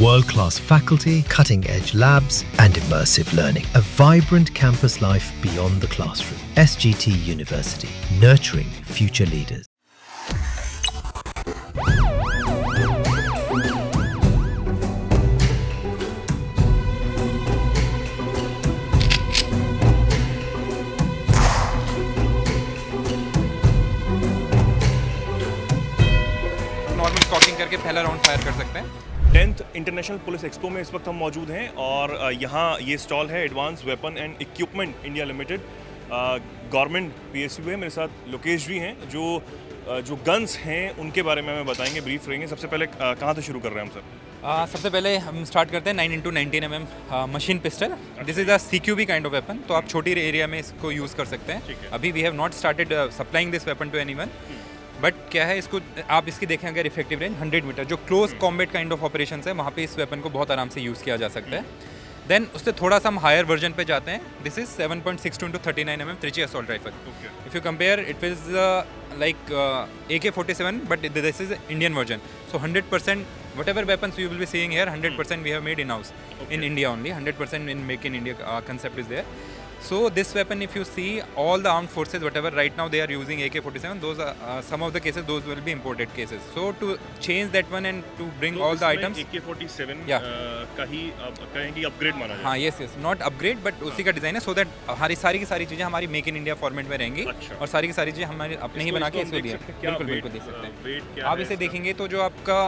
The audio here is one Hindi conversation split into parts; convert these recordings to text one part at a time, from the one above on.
World-class faculty, cutting-edge labs, and immersive learning. A vibrant campus life beyond the classroom. SGT University, nurturing future leaders. Normal caulking करके पहला राउंड फायर कर सकते हैं। 10th इंटरनेशनल पुलिस एक्सपो में इस वक्त हम मौजूद हैं और यहाँ ये स्टॉल है advance weapon and equipment India limited. Government PSU है, मेरे साथ लोकेश भी हैं जो गन्स हैं उनके बारे में हमें बताएंगे, ब्रीफ रहेंगे। सबसे पहले कहाँ से शुरू कर रहे हैं हम सर? सबसे पहले हम स्टार्ट करते हैं 9x19 mm machine pistol. This is a CQB kind of weapon, तो आप छोटी एरिया में इसको यूज़ कर सकते हैं। अभी we have not started supplying this weapon to anyone, but क्या है, इसको आप इसकी देखें अगर इफेक्टिव रेंज 100 मीटर, जो close combat kind of operation है, वहाँ पे इस वेपन को बहुत आराम से यूज़ किया जा सकता है। देन उससे थोड़ा सा हम हायर वर्जन पे जाते हैं। This is 7.62 into 39 mm Trichy assault rifle. If you compare it is like AK-47, but this is Indian version. So 100% whatever weapons you will be seeing here, 100% we have made in-house in India only. 100% in Make in India concept is there. So this weapon, if you see all the armed forces, whatever right now they are using AK-47, those are some of the cases, those will be imported cases. So to change that one and to bring all the items, AK-47 Yeah. का ही कहें कि अपग्रेड माना जाए। हाँ, yes, नॉट अपग्रेड, बट उसी का डिज़ाइन है, सो दैट हमारी सारी की सारी चीज़ें हमारी मेक इन इंडिया फॉर्मेट में रहेंगी। अच्छा। और सारी की सारी चीज़ें हमारे अपने ही बना के इसको दिया। बिल्कुल बिल्कुल देख सकते हैं। आप इसे देखेंगे तो जो आपका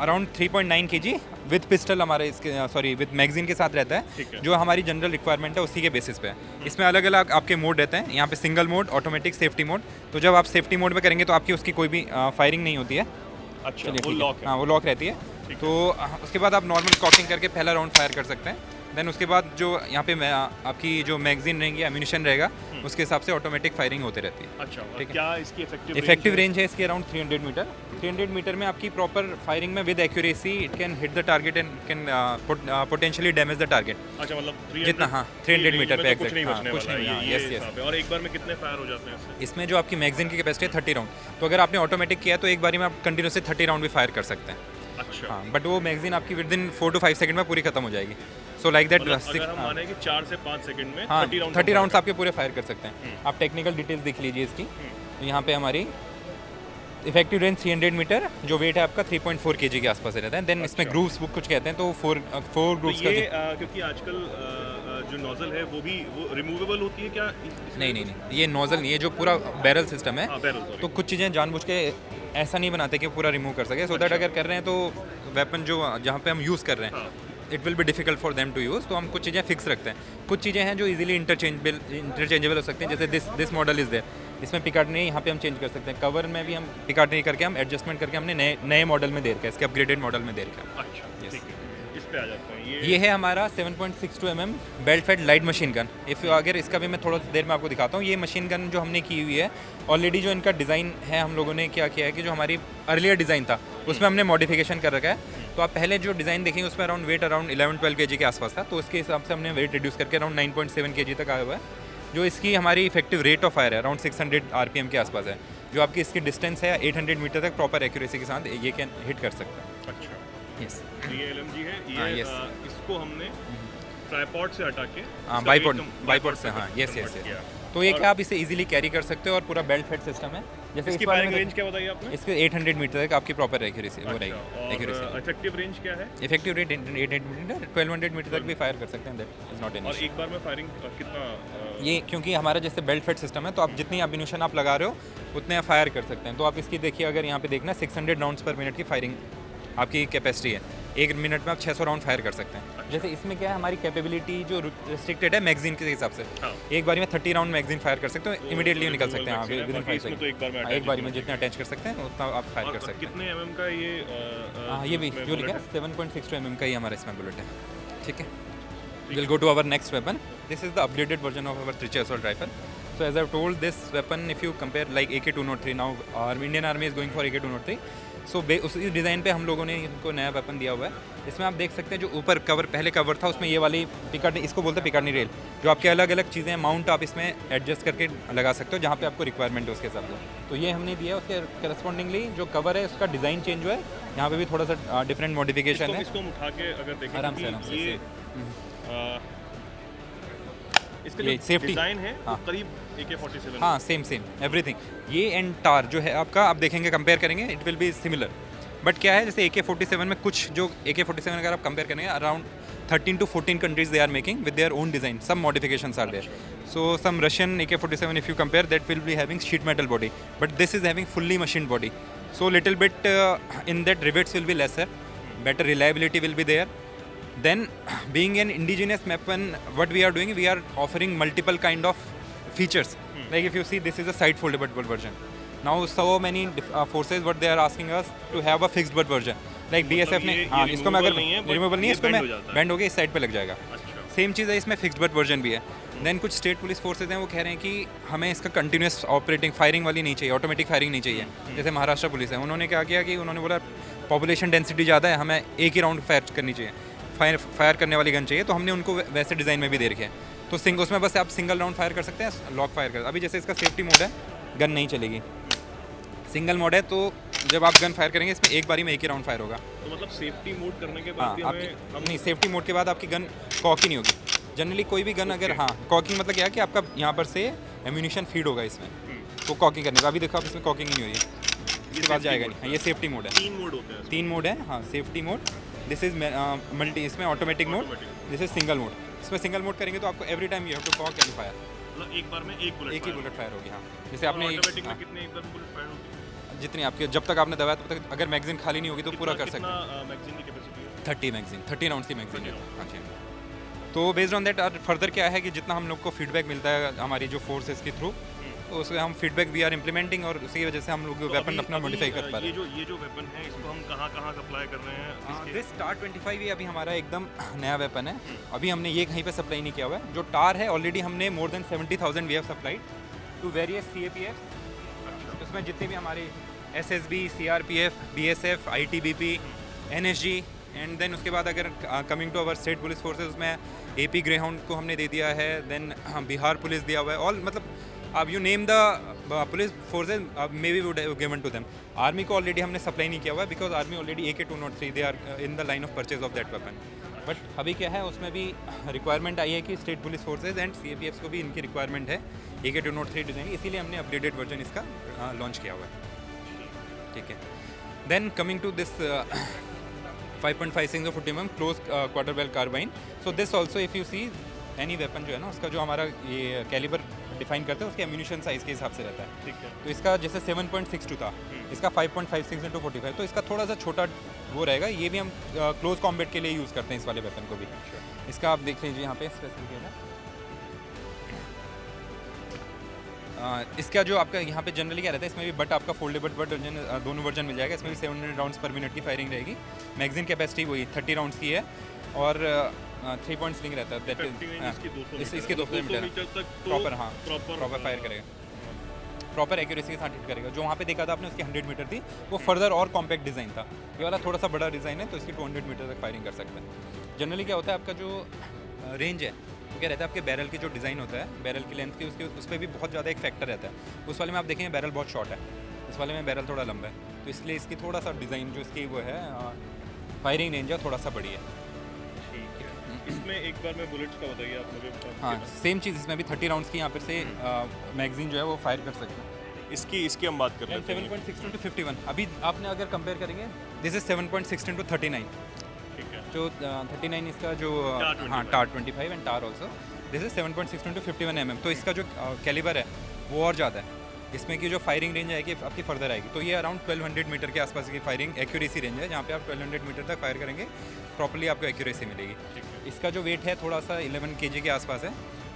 अराउंड 3.9 kg विद पिस्टल हमारे इसके विद मैगजीन के साथ रहता है, जो हमारी जनरल रिक्वायरमेंट है उसी के बेसिस पे है। इसमें अलग अलग आपके मोड रहते हैं। यहाँ पे single mode, automatic, safety mode. तो जब आप सेफ्टी मोड में करेंगे तो आपकी उसकी कोई भी फायरिंग नहीं होती है। अच्छा, चलिए, वो ठीक लॉक है। है। हाँ, वो लॉक रहती है। तो उसके बाद आप नॉर्मल कॉकिंग करके पहला राउंड फायर कर सकते हैं। देन उसके बाद जो यहाँ पे आपकी जो मैगजीन रहेंगी, एम्यूनिशन रहेगा, उसके हिसाब से ऑटोमेटिक फायरिंग होती रहती है। अच्छा, और ठीक है। क्या इसकी इफेक्टिव रेंज है इसकी अराउंड 300 मीटर। 300 मीटर में आपकी प्रॉपर फायरिंग में with accuracy it can hit the target and can potentially damage the target. अच्छा, मतलब 300 जितना, हाँ, 300 मीटर पे कुछ नहीं exact, बचने कुछ वाला नहीं, है, हाँ, ये yes, yes। हिसाब है। और एक बार में कितने फायर हो जाते हैं इससे? इसमें जो आपकी मैगजीन की कैपेसिटी है 30 राउंड, तो अगर आपने ऑटोमेटिक किया तो एक बारी में आप कंटिन्यूसली 30 राउंड भी फायर कर सकते हैं। अच्छा, हाँ, बट वो मैगजीन आपकी विद इन 4 to 5 सेकंड में पूरी खत्म हो जाएगी। सो लाइक दैट, अगर हम माने कि 4 से 5 सेकंड में हाँ, 30 राउंड्स आपके पूरे फायर कर सकते हैं। आप टेक्निकल डिटेल्स देख लीजिए इसकी। तो यहाँ पे हमारी इफेक्टिव रेंज 300 मीटर, जो वेट है आपका 3.4 kg के आसपास रहता है। देन इसमें ग्रूव्स वो कुछ कहते हैं, तो 4 ग्रूव्स तो का ये क्योंकि आजकल जो नोजल है वो भी रिमूवेबल होती है क्या? नहीं, ये नोजल नहीं है, जो पूरा बैरल सिस्टम है। बैरल, तो कुछ चीज़ें जानबूझ के ऐसा नहीं बनाते कि पूरा रिमूव कर सके, सो दैट अगर कर रहे हैं तो वेपन जो जहाँ पे हम यूज़ कर रहे हैं it will be difficult for them to use. तो हम कुछ चीज़ें फिक्स रखते हैं। कुछ चीज़ें हैं जो इजीली इंटरचेंजेबल हो सकती हैं, जैसे दिस मॉडल इज़ देयर, इसमें पिकाटनी यहाँ पे हम चेंज कर सकते हैं। कवर में भी हम पिकाटनी करके हम एडजस्टमेंट करके हमने नए मॉडल में दे रखा है, इसके अपग्रेडेड मॉडल में दे रखा है। अच्छा, ठीक है। इस पे आ जाते हैं। ये है हमारा 7.62 mm belt fed light machine gun. अगर इसका भी मैं थोड़ा देर में आपको दिखाता हूँ। ये मशीन गन जो हमने की हुई है, ऑलरेडी जो इनका डिज़ाइन है, हम लोगों ने क्या किया है कि जो हमारी अर्लियर डिज़ाइन था उसमें हमने मॉडिफिकेशन कर रखा है। तो आप पहले जो डिज़ाइन देखेंगे उसमें अराउंड वेट अराउंड 11-12 kg के आसपास था, तो उसके हिसाब से हमने वेट रिड्यूस करके अराउंड 9.7 kg तक आया हुआ है। जो इसकी हमारी इफेक्टिव रेट ऑफ फायर है अराउंड 600 RPM के आसपास है। जो आपकी इसकी डिस्टेंस है 800 मीटर तक प्रॉपर एक्यूरेसी के साथ ये कैन हिट कर सकता है। अच्छा, यस, ये LMG है, हाँ, ये yes। इसको हमने ट्राइपॉड से हटा के बाईपोर्ट से, हाँ, यस। तो ये क्या आप इसे इजीली कैरी कर सकते हो और पूरा बेल्ट फेड सिस्टम है। जैसे इसकी इस बारे फायरिंग में रेंज क्या बताई आपने? इसके 800 मीटर तक आपकी प्रॉपर एक्यूरेसी वो और रहेगी। इफेक्टिव रेंज क्या है? इफेक्टिव रेट 800 मीटर, 1200 मीटर तक भी फायर कर सकते हैं। दैट इज नॉट एन और एक बार में फायरिंग कितना? ये क्योंकि हमारा जैसे बेल्ट फेड सिस्टम है, तो आप जितनी एम्यूनिशन आप लगा रहे हो उतने आप फायर कर सकते हैं। तो आप इसकी देखिए, अगर यहाँ पे देखना 600 राउंड्स पर मिनट की फायरिंग आपकी कैपेसिटी है। 1 मिनट में आप 600 राउंड फायर कर सकते हैं। जैसे इसमें क्या है, हमारी कैपेबिलिटी जो रिस्ट्रिक्टेड है मैगजीन के हिसाब से, एक बार में 30 राउंड मैगजीन फायर कर सकते हो, इमीडिएटली निकल सकते हैं। विदिन 5 सेकंड तो एक बार में जितने अटैच कर सकते हैं उतना आप फायर कर सकते हैं। कितने mm का ये? हाँ, ये भी जो लिखा है 7.62 mm का ही हमारा इसमें बुलेट है। ठीक है, we'll go to our next weapon. This is the upgraded version of our Trichy assault rifle. So as I've told, this weapon, if you compare like AK-203, now our Indian Army is going for AK-203. सो उसी डिज़ाइन पे हम लोगों ने इनको नया वेपन दिया हुआ है। इसमें आप देख सकते हैं जो ऊपर कवर पहले कवर था उसमें ये वाली पिकानी, इसको बोलते हैं पिकानी रेल, जो आपके अलग अलग चीज़ें माउंट आप इसमें एडजस्ट करके लगा सकते हो जहाँ पे आपको रिक्वायरमेंट है उसके हिसाब से। तो ये हमने दिया है, उसके करस्पॉन्डिंगली जो कवर है उसका डिज़ाइन चेंज हुआ है, यहाँ पे भी थोड़ा सा डिफरेंट मॉडिफिकेशन है। इसको हम उठा के अगर देखें आराम से, आराम से, ये इसका ये जो सेफ्टी डिज़ाइन है हाँ। वो करीब AK-47 हाँ सेम एवरीथिंग। ये एंड टार जो है आपका, आप देखेंगे कंपेयर करेंगे it will be similar, but क्या है जैसे AK-47 में कुछ जो AK-47 अगर आप कंपेयर करेंगे around 13 to 14 countries they are making with their own design. Some modifications are there. So some Russian AK-47 if you compare that will be having sheet metal body, but this is having fully machined body. So little bit in that rivets will be lesser, better reliability will be there. Then being an indigenous weapon, what we are doing, we are offering multiple kind of features. Like if you see, this is a side foldable version. Now so many forces what they are asking us to have a fixed butt version. Like BSF ने हाँ इसको मैं अगर रिमूवेबल नहीं है इसको मैं बैंड हो गया इस साइड पे लग जाएगा। सेम चीज़ है इसमें फिक्स्ड बट वर्जन भी है। देन कुछ स्टेट पुलिस फोर्सेज हैं वो कह रहे हैं कि हमें इसका कंटिन्यूस ऑपरेटिंग फायरिंग वाली नहीं चाहिए, ऑटोमेटिक फायरिंग नहीं चाहिए। जैसे महाराष्ट्र पुलिस है, उन्होंने क्या किया कि उन्होंने बोला पॉपुलेशन डेंसिटी ज़्यादा है, हमें एक ही राउंड फायर करनी चाहिए, फायर करने वाली गन चाहिए, तो हमने उनको वैसे डिज़ाइन में भी दे रखे हैं। तो उसमें बस आप सिंगल राउंड फायर कर सकते हैं, लॉक फायर कर। अभी जैसे इसका सेफ्टी मोड है, गन नहीं चलेगी। सिंगल मोड है तो जब आप गन फायर करेंगे इसमें एक बारी में एक ही राउंड फायर होगा। तो मतलब सेफ्टी मोड करने के हाँ बाद भी हमें नहीं, सेफ्टी मोड के बाद आपकी गन कॉक ही नहीं होगी। जनरली कोई भी गन अगर हाँ कॉकिंग मतलब क्या है कि आपका यहाँ पर से एम्यूनिशन फीड होगा इसमें, तो कॉकिंग करने का। अभी देखो आप इसमें कॉकिंग नहीं हो रही है, इसके बाद जाएगा नहीं। हाँ, ये सेफ्टी मोड है। 3 मोड होते हैं। 3 मोड है हाँ, safety mode, this is multi, इसमें automatic mode, this is single mode. इसमें सिंगल मोड करेंगे तो आपको every time you have to cock and fire, मतलब एक बार में एक ही बुलेट फायर होगी। हाँ जैसे आपने ऑटोमेटिक में कितने एक बार में बुलेट फायर होगी? जितनी आपके जब तक आपने दबाया तब तक, अगर मैगजीन खाली नहीं होगी तो पूरा कर सकते हैं। कितना मैगजीन की कैपेसिटी है? 30 मैगजीन, 30 राउंड्स की मैगजीन है। हाँ जी। तो बेस्ड ऑन दैट फर्दर क्या है कि जितना हम लोग को फीडबैक मिलता है हमारी जो फोर्सेस के थ्रू, तो उससे हम फीडबैक वी आर इम्प्लीमेंटिंग और उसी वजह से हम लोग वेपन अपना मॉडिफाई कर पा रहे हैं। ये जो वेपन है इसको हम कहाँ सप्लाई कर रहे हैं? दिस टार 25 ये अभी हमारा एकदम नया वेपन है, अभी हमने ये कहीं पे सप्लाई नहीं किया हुआ है। जो टार है ऑलरेडी हमने more than 70,000 we have supplied to various CAPF। उसमें जितने भी हमारे SSB, CRPF, BSF, ITBP, NSG and then उसके बाद अगर coming to our state police forces, उसमें AP ग्रेहाउंड को हमने दे दिया है, देन बिहार पुलिस दिया हुआ है। ऑल मतलब अब you name the police forces may be would given to them. Army को ऑलरेडी हमने सप्लाई नहीं किया हुआ है because army already AK-203 they are in the line of purchase of that weapon. But अभी क्या है उसमें भी रिक्वायरमेंट आई है कि state police forces and CAPFs को भी इनकी रिक्वायरमेंट है AK-203 डिज़ाइन, इसीलिए हमने अपडेटेड वर्जन इसका लॉन्च किया हुआ है। ठीक है, then coming to this 5.56 40 mm close quarter battle carbine. So this also if you see any weapon जो है ना उसका जो हमारा ये कैलिबर डिफाइन करते हैं उसके एम्यूनिशन साइज़ के हिसाब से रहता है। ठीक है। तो इसका जैसे 7.62 था, इसका 5.56 × 45, तो इसका थोड़ा सा छोटा वो रहेगा। ये भी हम क्लोज कॉम्बैट के लिए यूज़ करते हैं इस वाले वेपन को भी। इसका आप देख लीजिए यहाँ पे स्पेसिफिकेशन है। इसका जो आपका यहाँ पे जनरली क्या रहता है, इसमें भी बट आपका फोल्डेबल बट वर्जन, दोनों वर्जन मिल जाएगा। इसमें भी 700 राउंड्स पर मिनट की फायरिंग रहेगी। मैगजीन कैपेसिटी वही 30 राउंड्स की है और 3 पॉइंट स्लिंग रहता है। इसके 200 मीटर तक प्रॉपर हाँ प्रॉपर फायर करेगा, प्रॉपर एक्यूरेसी के साथ हिट करेगा। जो वहाँ पे देखा था आपने उसकी 100 मीटर थी, वो फर्दर और कॉम्पैक्ट डिज़ाइन था। ये वाला थोड़ा सा बड़ा डिज़ाइन है तो इसकी 200 मीटर तक फायरिंग कर सकते हैं। जनरली क्या होता है आपका जो रेंज है वो क्या रहता है, आपके बैरल की जो डिज़ाइन होता है, बैरल की लेंथ की, उसके उस पर भी बहुत ज़्यादा एक फैक्टर रहता है। उस वाले में आप देखेंगे बैरल बहुत शॉर्ट है, इस वाले में बैरल थोड़ा लंबा है, तो इसलिए इसकी थोड़ा सा डिज़ाइन जो इसकी वो है फायरिंग रेंज है थोड़ा सा बड़ी है। इसमें एक बार में बुलेट्स का बताइए आप मुझे। हाँ सेम चीज़, इसमें भी 30 राउंड्स की यहाँ पर से मैगजीन जो है वो फायर कर सकते हैं। इसकी हम बात कर लेते हैं। 7.16 × 51 अभी आपने अगर कंपेयर करेंगे, दिस इज 7.16 × 39। ठीक है। जो 39 इसका जो हाँ टार 25 and tar also, this is 7.16 × 51 mm। तो इसका जो कैलिबर है वो और ज़्यादा है। इसमें की जो फायरिंग रेंज आएगी आपकी फर्दर आएगी, तो ये अराउंड 1200 मीटर के आसपास की फायरिंग एक्यूरेसी रेंज है, जहाँ पे आप 1200 मीटर तक फायर करेंगे प्रॉपर्ली आपको एक्यूरेसी मिलेगी। इसका जो वेट है थोड़ा सा 11 kg के आसपास है,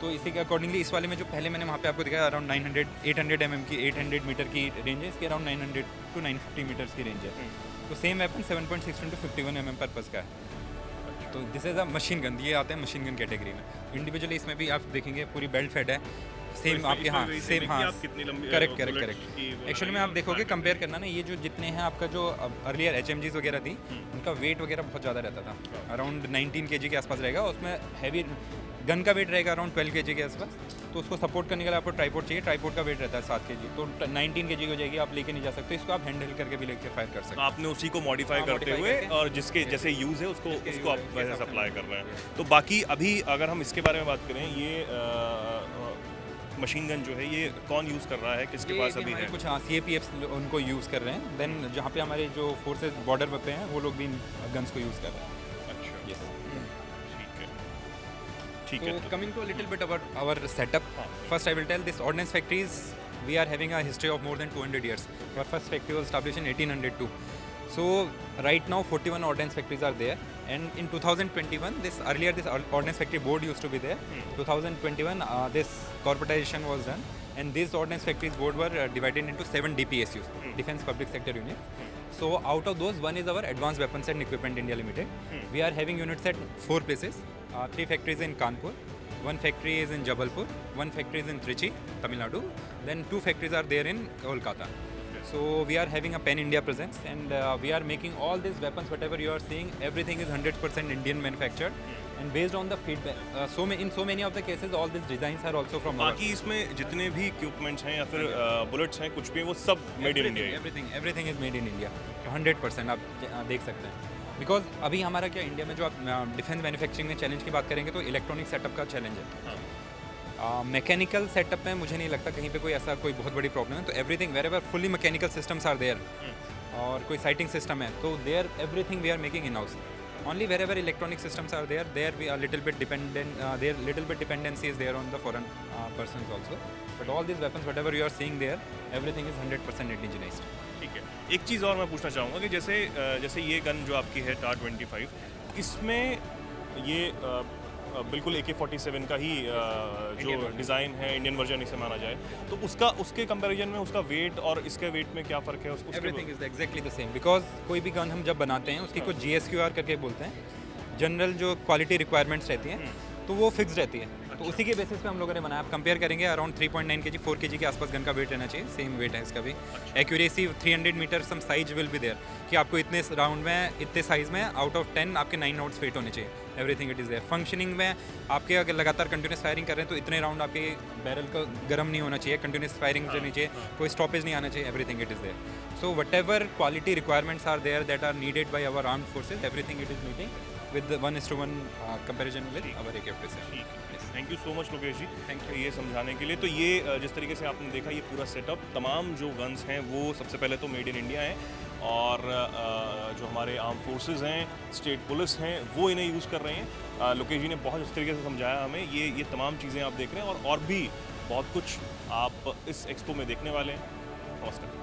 तो इसी के अकॉर्डिंगली इस वाले में जो पहले मैंने वहाँ पे आपको दिखाया अराउंड 800 mm की 800 मीटर की रेंज है, इसकी अराउंड 900 to 950 मीटर्स की रेंज है। तो सेम वेपन 7.16 × 51 mm पर्पज़ का है। तो this is a machine gun, ये आते हैं मशीन गन कैटेगरी में। इंडिविजुअली इसमें भी आप देखेंगे पूरी बेल्ट फेड है, सेम आपके हाँ सेम हाँ करेक्ट करेक्ट की करेक्ट वो एक्चुअली में आप देखोगे कंपेयर करना ना, ये जो जितने हैं आपका जो अर्लियर HMGs वगैरह थी उनका वेट वगैरह बहुत ज़्यादा रहता था, अराउंड 19 kg के आसपास रहेगा, उसमें हैवी गन का वेट रहेगा अराउंड 12 kg के आसपास, तो उसको सपोर्ट करने के लिए आपको ट्राइपॉड चाहिए, ट्राइपॉड का वेट रहता है 7 kg, तो 19 kg हो जाएगी, आप लेके नहीं जा सकते इसको, आप हैंडल करके भी लेके फायर कर सकते तो आपने उसी को मॉडिफाई हाँ, करते modify हुए करके, और जिसके जैसे यूज़ है उसको जिसके उसको use आप है, वैसे जैसा सप्लाई अपने कर रहे हैं। तो बाकी अभी अगर हम इसके बारे में बात करें, ये मशीन गन जो है ये कौन यूज़ कर रहा है, किसके पास अभी है? कुछ हाँ CAPFs उनको यूज़ कर रहे हैं, देन जहाँ पे हमारे जो फोर्सेज बॉर्डर पे हैं वो लोग भी इन गन्स को यूज़ कर रहे हैं। अच्छा, Yes. ठीक है। So coming to a little bit about our setup, first I will tell this ordnance factories, we are having a history of more than 200 years. Our first factory was established in 1802. So right now 41 ordnance factories are there, and in 2021 this ordnance factory board used to be there. 2021 this corporatization was done, and these ordnance factories board were divided into 7 DPSUs, Defense Public Sector Units. So out of those, one is our Advanced Weapons and Equipment India Limited. We are having units at 4 places, 3 factories in Kanpur, 1 factory is in Jabalpur, 1 factory is in Trichy, Tamil Nadu, then 2 factories are there in Kolkata. So we are having a pan-India presence, and we are making all these weapons, whatever you are seeing, everything is 100% Indian manufactured, and based on the feedback, in so many of the cases, all these designs are also from our. बाकी इसमें जितने भी इक्विपमेंट्स हैं या फिर बुलेट्स हैं, कुछ भी वो सब मेड इन इंडिया है। everything is made in India, 100% आप देख सकते हैं, बिकॉज अभी हमारा क्या इंडिया में जो आप डिफेंस मैन्युफैक्चरिंग में चैलेंज की बात करेंगे तो इलेक्ट्रॉनिक सेटअप का चैलेंज है। मैकेनिकल सेटअप में मुझे नहीं लगता कहीं पे कोई ऐसा कोई बहुत बड़ी प्रॉब्लम है, तो everything wherever fully mechanical systems are there, और कोई साइटिंग सिस्टम है तो there everything we are making in house. Only wherever electronic systems are there we are little bit dependent, little bit dependency is there on the foreign persons also. But all these weapons, whatever you are seeing there, everything is 100% indigenized. ठीक है। एक चीज़ और मैं पूछना चाहूँगा कि जैसे ये गन जो आपकी है TAR-25, इसमें ये बिल्कुल AK-47 का ही जो डिज़ाइन है, इंडियन वर्जन इसे माना जाए, तो उसके कंपैरिजन में उसका वेट और इसके वेट में क्या फ़र्क है? Everything is exactly the same, because कोई भी गन हम जब बनाते हैं उसकी कुछ GSQR करके बोलते हैं, जनरल जो क्वालिटी रिक्वायरमेंट्स रहती हैं, तो वो फिक्स रहती है, तो उसी के बेसिस पे हम लोगों ने बनाया। आप कंपेयर करेंगे अराउंड 3.9 kg 4 kg के आसपास गन का वेट रहना चाहिए, सेम वेट है इसका भी। Accuracy 300 metre some size will be there, कि आपको इतने राउंड में इतने साइज में आउट ऑफ 10 आपके 9 नोट्स फिट होने चाहिए, everything it is there. Functioning में आपके अगर लगातार कंटिन्यूस फायरिंग कर रहे हैं तो इतने राउंड आपके बैरल को गर्म नहीं होना चाहिए, कंटिन्यूस फायरिंग करनी चाहिए, कोई स्टॉपेज नहीं आना चाहिए, everything it is there. So whatever quality requirements are there that are needed by our armed forces, everything it is meeting with 1:1 comparison with our AK-47. Thank you so much Lokesh ji, Thank you. ये समझाने के लिए। तो ये जिस तरीके से आपने देखा, ये पूरा सेटअप, तमाम जो गन्स हैं वो सबसे पहले तो मेड इन इंडिया हैं, और जो हमारे आर्म फोर्सेस हैं, स्टेट पुलिस हैं, वो इन्हें यूज़ कर रहे हैं। लोकेश जी ने बहुत इस तरीके से समझाया हमें, ये तमाम चीज़ें आप देख रहे हैं, और भी बहुत कुछ आप इस एक्सपो में देखने वाले हैं। नमस्कार।